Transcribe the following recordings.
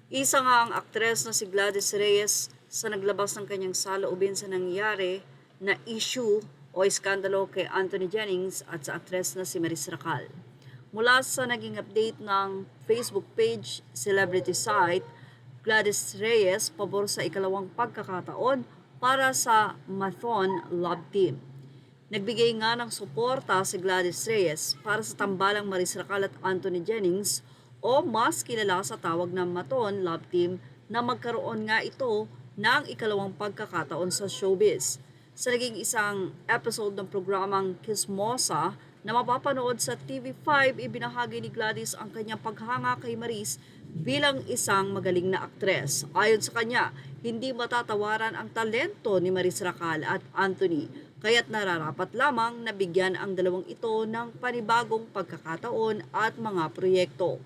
Isa nga ang aktres na si Gladys Reyes sa naglabas ng kanyang saloobin sa nangyari na issue o iskandalo kay Anthony Jennings at sa aktres na si Maris Racal. Mula sa naging update ng Facebook page celebrity site, Gladys Reyes pabor sa ikalawang pagkakataon para sa Mathon Love Team. Nagbigay nga ng suporta si Gladys Reyes para sa tambalang Maris Racal at Anthony Jennings o mas kilala sa tawag na Maton Love Team na magkaroon nga ito ng ikalawang pagkakataon sa showbiz. Sa naging isang episode ng programang Kismosa na mapapanood sa TV5, ibinahagi ni Gladys ang kanyang paghanga kay Maris bilang isang magaling na aktres. Ayon sa kanya, hindi matatawaran ang talento ni Maris Racal at Anthony, kaya't nararapat lamang na bigyan ang dalawang ito ng panibagong pagkakataon at mga proyekto.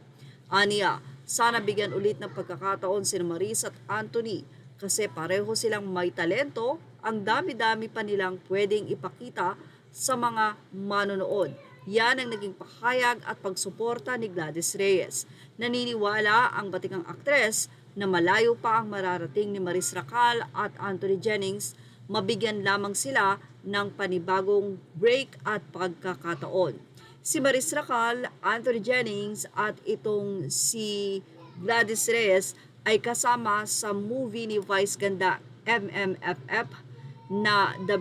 Aniya, sana bigyan ulit ng pagkakataon si Maris at Anthony kasi pareho silang may talento, ang dami-dami pa nilang pwedeng ipakita sa mga manonood. Yan ang naging pahayag at pagsuporta ni Gladys Reyes. Naniniwala ang batikang aktres na malayo pa ang mararating ni Maris Racal at Anthony Jennings, mabigyan lamang sila ng panibagong break at pagkakataon. Si Maris Racal, Anthony Jennings at itong si Gladys Reyes ay kasama sa movie ni Vice Ganda MMFF na The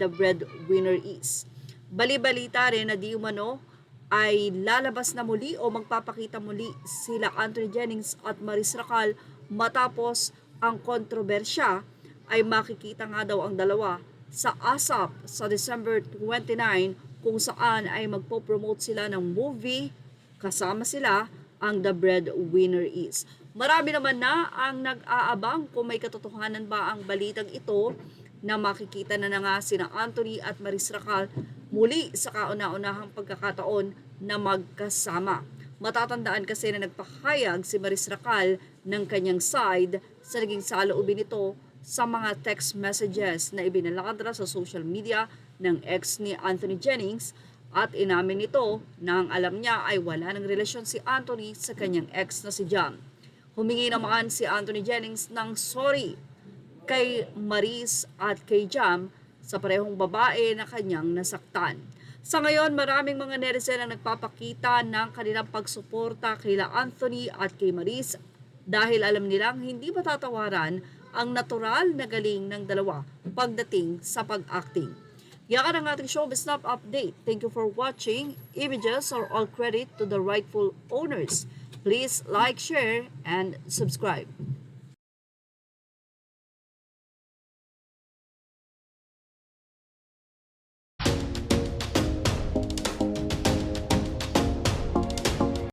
Breadwinner Is. Bali-balita rin na di umano ay lalabas na muli o magpapakita muli sila Anthony Jennings at Maris Racal matapos ang kontrobersya ay makikita nga daw ang dalawa sa ASAP sa December 29 kung saan ay magpo-promote sila ng movie kasama sila ang The Breadwinner Is. Marami naman na ang nag-aabang kung may katotohanan ba ang balitang ito na makikita na nga sina Anthony at Maris Racal muli sa kauna-unahang pagkakataon na magkasama. Matatandaan kasi na nagpahayag si Maris Racal ng kanyang side sa naging saloobin nito sa mga text messages na ibinalakad sa social media ng ex ni Anthony Jennings at inamin nito na ang alam niya ay wala ng relasyon si Anthony sa kanyang ex na si Jam. Humingi naman si Anthony Jennings ng sorry kay Maris at kay Jam sa parehong babae na kanyang nasaktan. Sa ngayon, maraming mga netizen ang nagpapakita ng kanilang pagsuporta kay Anthony at kay Maris dahil alam nilang hindi matatawaran ang natural na galing ng dalawa pagdating sa pag-acting. Yan ang ating showbiz snap update. Thank you for watching. Images are all credit to the rightful owners. Please like, share, and subscribe.